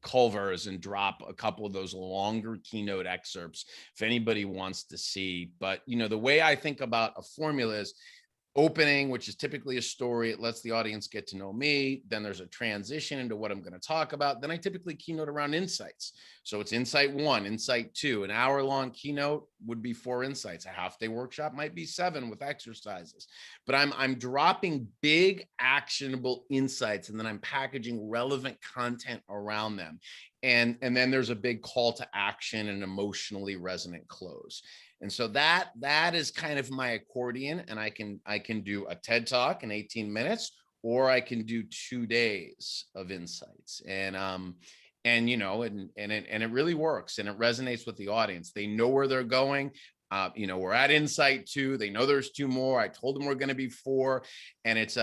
Culver's and drop a couple of those longer keynote excerpts if anybody wants to see. But the way I think about a formula is opening, which is typically a story. It lets the audience get to know me. Then there's a transition into what I'm going to talk about. Then I typically keynote around insights. So it's insight 1, insight 2. An hour-long keynote would be 4 insights. A half-day workshop might be 7 with exercises. But I'm dropping big, actionable insights, and then I'm packaging relevant content around them. And then there's a big call to action and emotionally resonant close. And so that is kind of my accordion, and I can do a TED Talk in 18 minutes, or I can do 2 days of insights. And it really works, and it resonates with the audience. They know where they're going. We're at insight 2. They know there's 2 more. I told them we're going to be 4, and it's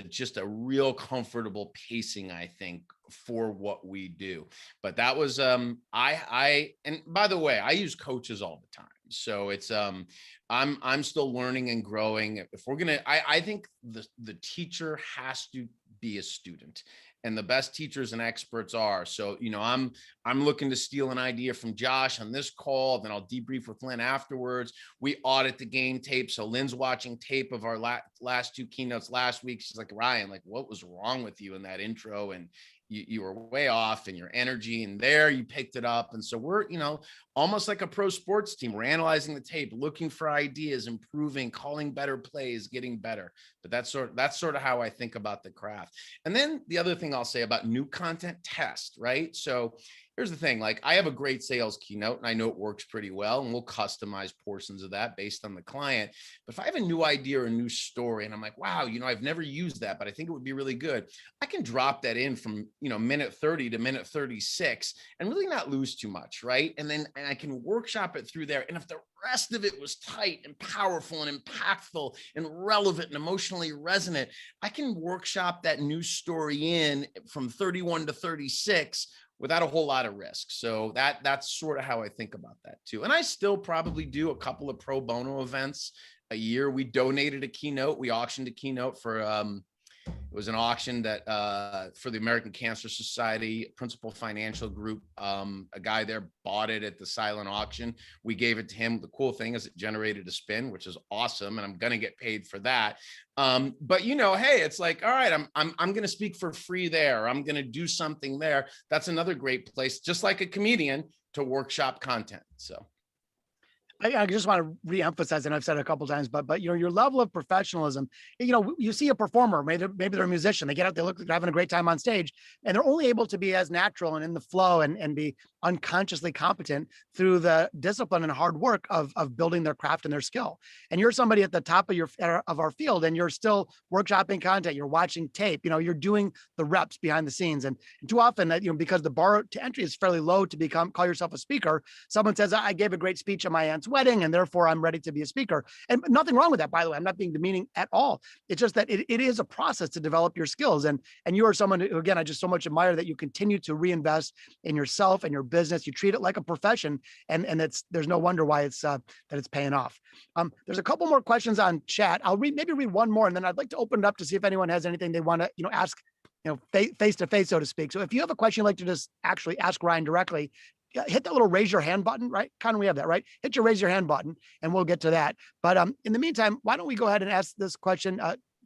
just a real comfortable pacing, I think, for what we do. But that was and by the way, I use coaches all the time. So it's I'm still learning and growing. If we're gonna, I think the teacher has to be a student, and the best teachers and experts are. So, I'm looking to steal an idea from Josh on this call, then I'll debrief with Lin afterwards. We audit the game tape. So Lin's watching tape of our last two keynotes last week. She's like, Ryan, like, what was wrong with you in that intro? And you were way off in your energy, and there you picked it up. And so we're, almost like a pro sports team. We're analyzing the tape, looking for ideas, improving, calling better plays, getting better. But that's sort of how I think about the craft. And then the other thing I'll say about new content, test, right? So here's the thing, like, I have a great sales keynote and I know it works pretty well, and we'll customize portions of that based on the client. But if I have a new idea or a new story and I'm like, wow, I've never used that, but I think it would be really good, I can drop that in from, minute 30 to minute 36 and really not lose too much, right? And I can workshop it through there. And if the rest of it was tight and powerful and impactful and relevant and emotionally resonant, I can workshop that new story in from 31 to 36 without a whole lot of risk. So that's sort of how I think about that too. And I still probably do a couple of pro bono events a year. We donated a keynote. We auctioned a keynote for, it was an auction that for the American Cancer Society, Principal Financial Group. A guy there bought it at the silent auction. We gave it to him. The cool thing is it generated a spin, which is awesome, and I'm going to get paid for that. But hey, it's like, all right, I'm going to speak for free there. I'm going to do something there. That's another great place, just like a comedian, to workshop content. So. I just want to reemphasize, and I've said it a couple of times, but your level of professionalism, you see a performer, maybe they're a musician, they get out, they look like they're having a great time on stage, and they're only able to be as natural and in the flow and be unconsciously competent through the discipline and hard work of building their craft and their skill. And you're somebody at the top of our field, and you're still workshopping content, you're watching tape, you're doing the reps behind the scenes. And too often that, because the bar to entry is fairly low to call yourself a speaker, someone says, I gave a great speech at my aunt's wedding, and therefore I'm ready to be a speaker. And nothing wrong with that, by the way. I'm not being demeaning at all. It's just that it is a process to develop your skills. And you are someone who, again, I just so much admire that you continue to reinvest in yourself and your business. You treat it like a profession, and there's no wonder why that it's paying off. There's a couple more questions on chat. I'll maybe read one more, and then I'd like to open it up to see if anyone has anything they want to, ask, face to face, so to speak. So if you have a question you'd like to just actually ask Ryan directly, hit that little raise your hand button, right? Kind of, we have that, right? Hit your raise your hand button and we'll get to that. But in the meantime, why don't we go ahead and ask this question?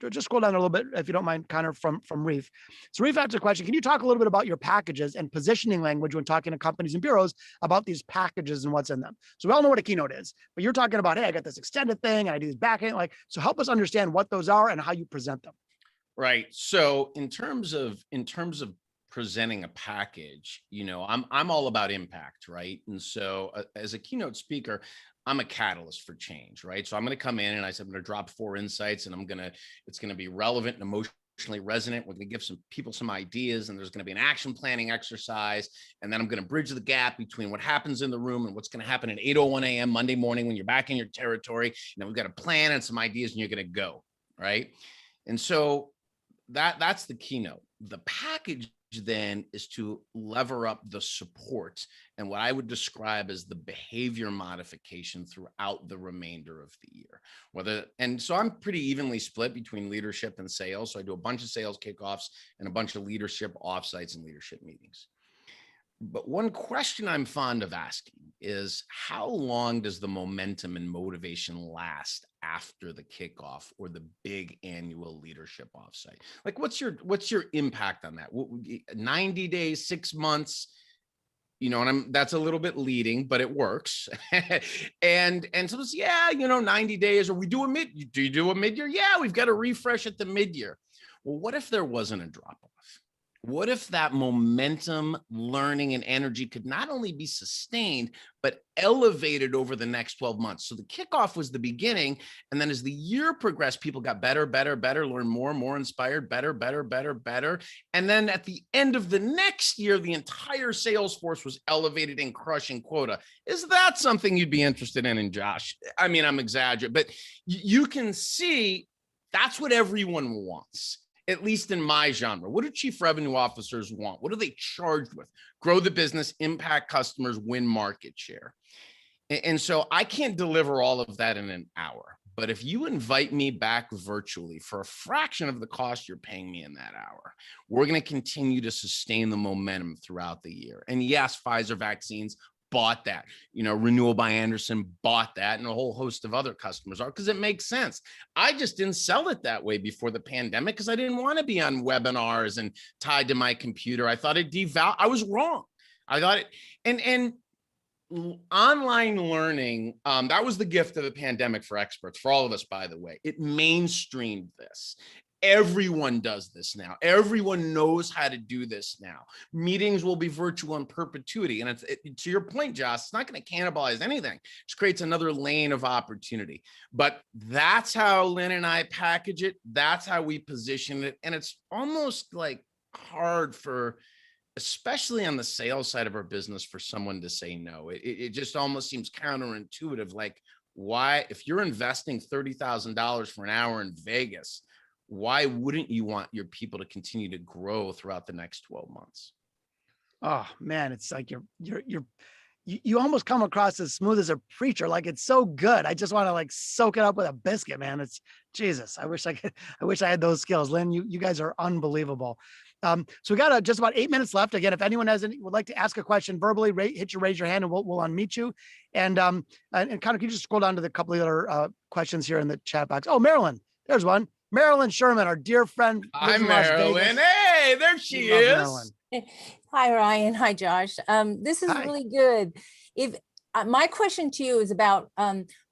Just scroll down a little bit, if you don't mind, Connor, from Reef. So Reef asked a question. Can you talk a little bit about your packages and positioning language when talking to companies and bureaus about these packages and what's in them? So we all know what a keynote is, but you're talking about, hey, I got this extended thing and I do this back end, so help us understand what those are and how you present them. Right. So in terms of presenting a package, I'm all about impact, right? And so as a keynote speaker, I'm a catalyst for change, right? So I'm going to come in and I'm going to drop 4 insights, and it's going to be relevant and emotionally resonant. We're going to give some people some ideas, and there's going to be an action planning exercise. And then I'm going to bridge the gap between what happens in the room and what's going to happen at 8:01 a.m. Monday morning when you're back in your territory. We've got a plan and some ideas, and you're going to go, right? And so that's the keynote. The package then is to lever up the support and what I would describe as the behavior modification throughout the remainder of the year. And so I'm pretty evenly split between leadership and sales. So I do a bunch of sales kickoffs and a bunch of leadership offsites and leadership meetings. But one question I'm fond of asking is, how long does the momentum and motivation last after the kickoff or the big annual leadership offsite? Like, what's your impact on that? 90 days, 6 months? And that's a little bit leading, but it works. and so it's, 90 days, or do you do a mid-year? Yeah, we've got to refresh at the mid-year. Well, what if there wasn't a drop-off? What if that momentum, learning, and energy could not only be sustained, but elevated over the next 12 months? So the kickoff was the beginning. And then as the year progressed, people got better, learn more inspired, better. And then at the end of the next year, the entire sales force was elevated and crushing quota. Is that something you'd be interested in, Josh? I mean, I'm exaggerating, but you can see that's what everyone wants. At least in my genre. What do chief revenue officers want? What are they charged with? Grow the business, impact customers, win market share. And so I can't deliver all of that in an hour. But if you invite me back virtually for a fraction of the cost you're paying me in that hour, we're going to continue to sustain the momentum throughout the year. And yes, Pfizer vaccines bought that, Renewal by Anderson bought that, and a whole host of other customers are, because it makes sense. I just didn't sell it that way before the pandemic because I didn't want to be on webinars and tied to my computer. I thought it I was wrong. I thought it, and online learning, that was the gift of the pandemic for experts, for all of us, by the way. It mainstreamed this. Everyone does this now. Everyone knows how to do this now. Meetings will be virtual in perpetuity. And to your point, Josh, it's not going to cannibalize anything. It just creates another lane of opportunity. But that's how Lynn and I package it. That's how we position it. And it's almost like hard for, especially on the sales side of our business, for someone to say no. It just almost seems counterintuitive. Like, why, if you're investing $30,000 for an hour in Vegas, why wouldn't you want your people to continue to grow throughout the next 12 months? Oh man, it's like you almost come across as smooth as a preacher. Like, it's so good. I just want to like soak it up with a biscuit, man. It's Jesus. I wish I had those skills. Lynn, you guys are unbelievable. So we got just about 8 minutes left. Again, if anyone would like to ask a question verbally, raise your hand and we'll unmute you. And kind of, can you just scroll down to the couple of other questions here in the chat box? Oh, Marilyn, there's one. Marilyn Sherman, our dear friend. Hi, Marilyn. Hey, there she is. Marilyn. Hi, Ryan. Hi, Josh. This is really good. If my question to you is about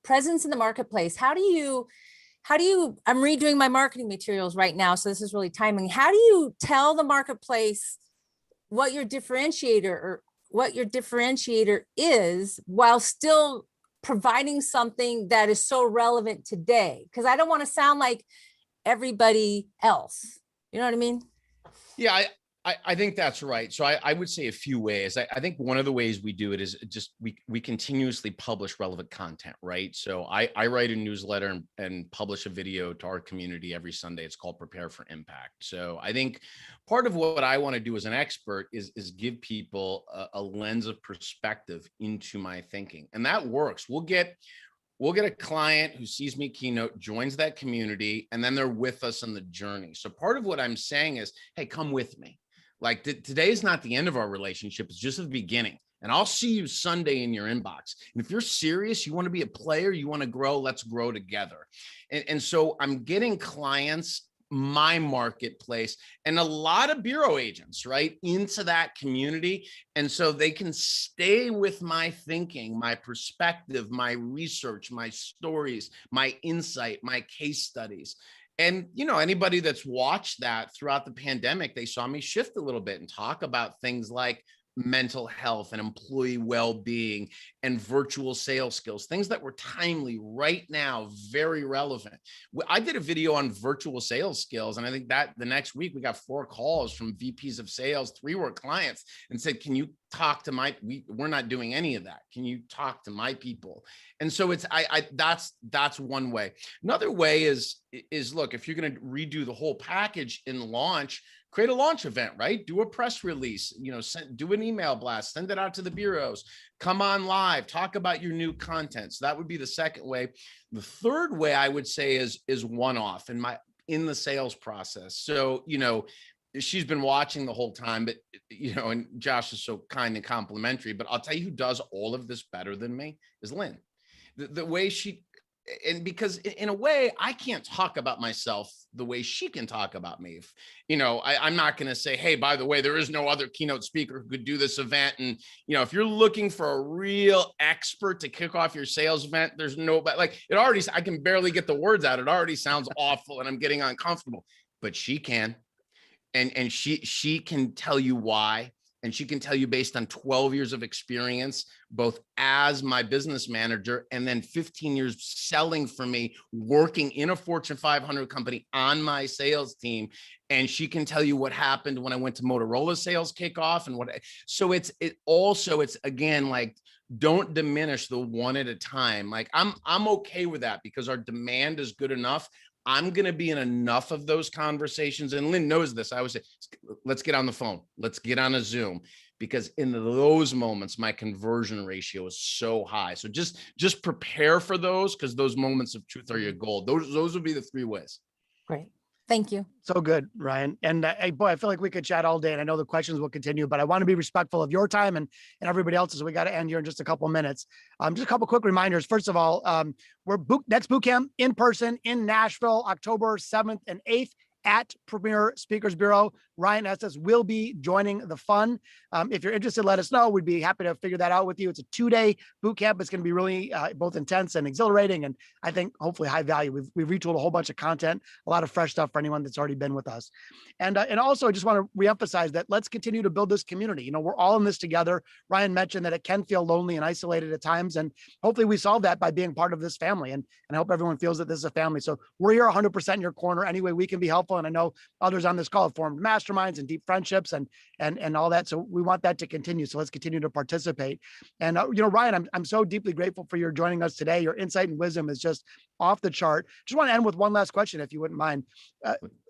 presence in the marketplace. How do you, I'm redoing my marketing materials right now, so this is really timing. How do you tell the marketplace what your differentiator is while still providing something that is so relevant today? Because I don't want to sound like everybody else. You know what I mean? Yeah, I think that's right. So I would say a few ways. I think one of the ways we do it is just we continuously publish relevant content, right? So I write a newsletter and publish a video to our community every Sunday. It's called Prepare for Impact. So I think part of what I want to do as an expert is give people a lens of perspective into my thinking. And that works. We'll get a client who sees me keynote, joins that community, and then they're with us on the journey. So part of what I'm saying is, hey, come with me. Like, today is not the end of our relationship. It's just the beginning. And I'll see you Sunday in your inbox. And if you're serious, you want to be a player, you want to grow, let's grow together. And so I'm getting clients, my marketplace, and a lot of bureau agents, right, into that community. And so they can stay with my thinking, my perspective, my research, my stories, my insight, my case studies. And, anybody that's watched that throughout the pandemic, they saw me shift a little bit and talk about things like mental health and employee well-being and virtual sales skills, things that were timely right now, very relevant. I did a video on virtual sales skills, and I think that the next week we got 4 calls from VPs of sales, 3 were clients, and said, can you talk to we're not doing any of that. Can you talk to my people? And so that's one way. Another way is look, if you're going to redo the whole package in launch, create a launch event, right? Do a press release, do an email blast, send it out to the bureaus, come on live, talk about your new content. So that would be the second way. The third way I would say is one-off in the sales process. So, she's been watching the whole time, but, and Josh is so kind and complimentary, but I'll tell you who does all of this better than me is Lynn. The way and because in a way, I can't talk about myself the way she can talk about me. If, I'm not going to say, hey, by the way, there is no other keynote speaker who could do this event. And, if you're looking for a real expert to kick off your sales event, there's nobody. Like, I can barely get the words out. It already sounds awful and I'm getting uncomfortable, but she can. And she can tell you why. And she can tell you based on 12 years of experience, both as my business manager and then 15 years selling for me, working in a Fortune 500 company on my sales team. And she can tell you what happened when I went to Motorola sales kickoff and so it's again, like, don't diminish the one at a time. Like, I'm okay with that because our demand is good enough. I'm going to be in enough of those conversations. And Lynn knows this. I always say, let's get on the phone. Let's get on a Zoom, because in those moments, my conversion ratio is so high. So just prepare for those, because those moments of truth are your gold. Those would be the 3 ways. Great. Thank you. So good, Ryan. And hey, boy, I feel like we could chat all day, and I know the questions will continue, but I want to be respectful of your time and everybody else's. So we got to end here in just a couple of minutes. Just a couple quick reminders. First of all, next boot camp in person in Nashville, October 7th and 8th at Premier Speakers Bureau. Ryan Estis will be joining the fun. If you're interested, let us know. We'd be happy to figure that out with you. It's a 2-day boot camp. It's going to be really both intense and exhilarating, and I think hopefully high value. We've retooled a whole bunch of content, a lot of fresh stuff for anyone that's already been with us. And also, I just want to reemphasize that let's continue to build this community. You know, we're all in this together. Ryan mentioned that it can feel lonely and isolated at times, and hopefully we solve that by being part of this family. And I hope everyone feels that this is a family. So we're here 100% in your corner any way we can be helpful. And I know others on this call have formed masterminds and deep friendships and all that. So we want that to continue. So let's continue to participate. And Ryan, I'm so deeply grateful for your joining us today. Your insight and wisdom is just off the chart. Just want to end with one last question, if you wouldn't mind.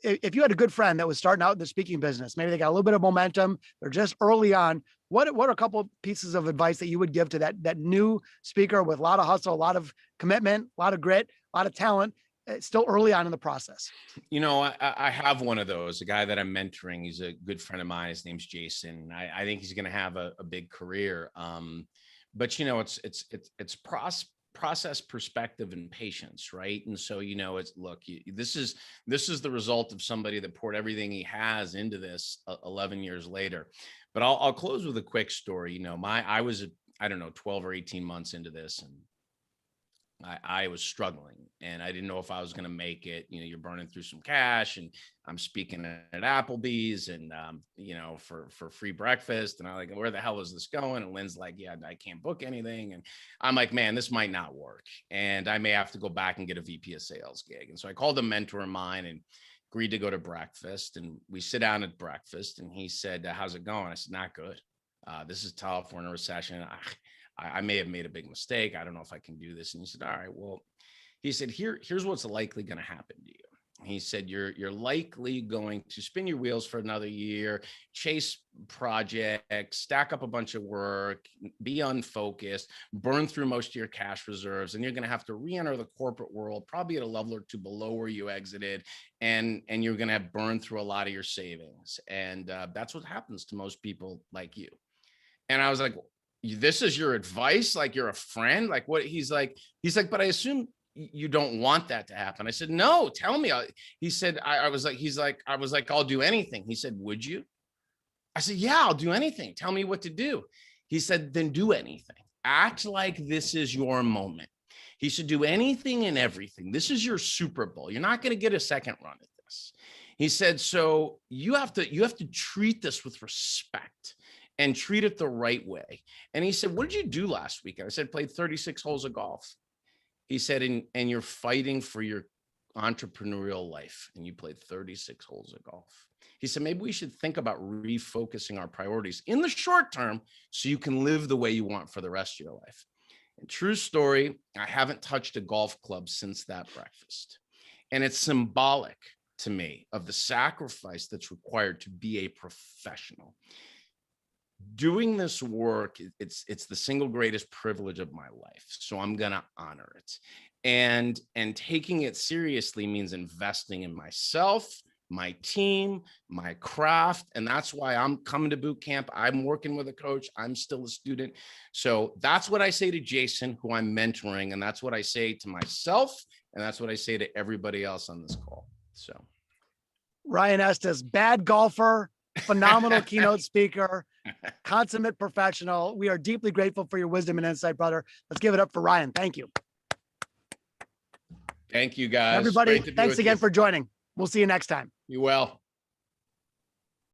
If you had a good friend that was starting out in the speaking business, maybe they got a little bit of momentum, they're just early on, what are a couple of pieces of advice that you would give to that new speaker with a lot of hustle, a lot of commitment, a lot of grit, a lot of talent, still early on in the process? I have one of those, a guy that I'm mentoring. He's a good friend of mine. His name's Jason. I think he's going to have a big career. But it's process, perspective, and patience, right? And so, this is the result of somebody that poured everything he has into this 11 years later. But I'll close with a quick story. I was, 12 or 18 months into this, and I was struggling, and I didn't know if I was going to make it. You're burning through some cash, and I'm speaking at Applebee's, and for free breakfast, and I'm like, where the hell is this going? And Lynn's like, yeah, I can't book anything, and I'm like, man, this might not work, and I may have to go back and get a VP of sales gig. And so I called a mentor of mine and agreed to go to breakfast, and we sit down at breakfast, and he said, how's it going? I said, not good. This is tough. We're in a recession. I may have made a big mistake. I don't know if I can do this. And he said, all right, well, he said, here's what's likely going to happen to you. He said, you're likely going to spin your wheels for another year, chase projects, stack up a bunch of work, be unfocused, burn through most of your cash reserves. And you're going to have to re-enter the corporate world, probably at a level or two below where you exited. And you're going to have burned through a lot of your savings. And that's what happens to most people like you. And I was like, this is your advice? Like, you're a friend? Like, what? He's like, but I assume you don't want that to happen. I said, no, tell me. He said, I was like, I'll do anything. He said, would you? I said, yeah, I'll do anything. Tell me what to do. He said, then do anything. Act like this is your moment. He said, do anything and everything. This is your Super Bowl. You're not going to get a second run at this. He said, so you have to treat this with respect and treat it the right way. And he said, what did you do last week? I said, played 36 holes of golf. He said, and you're fighting for your entrepreneurial life, and you played 36 holes of golf. He said, maybe we should think about refocusing our priorities in the short term so you can live the way you want for the rest of your life. And true story, I haven't touched a golf club since that breakfast. And it's symbolic to me of the sacrifice that's required to be a professional. Doing this work, it's the single greatest privilege of my life. So I'm going to honor it. And taking it seriously means investing in myself, my team, my craft. And that's why I'm coming to boot camp. I'm working with a coach. I'm still a student. So that's what I say to Jason, who I'm mentoring. And that's what I say to myself. And that's what I say to everybody else on this call. So Ryan Estis, bad golfer, phenomenal keynote speaker, consummate professional. We are deeply grateful for your wisdom and insight, brother. Let's give it up for Ryan. Thank you. Thank you, guys. Everybody, thanks again for joining. We'll see you next time. You well.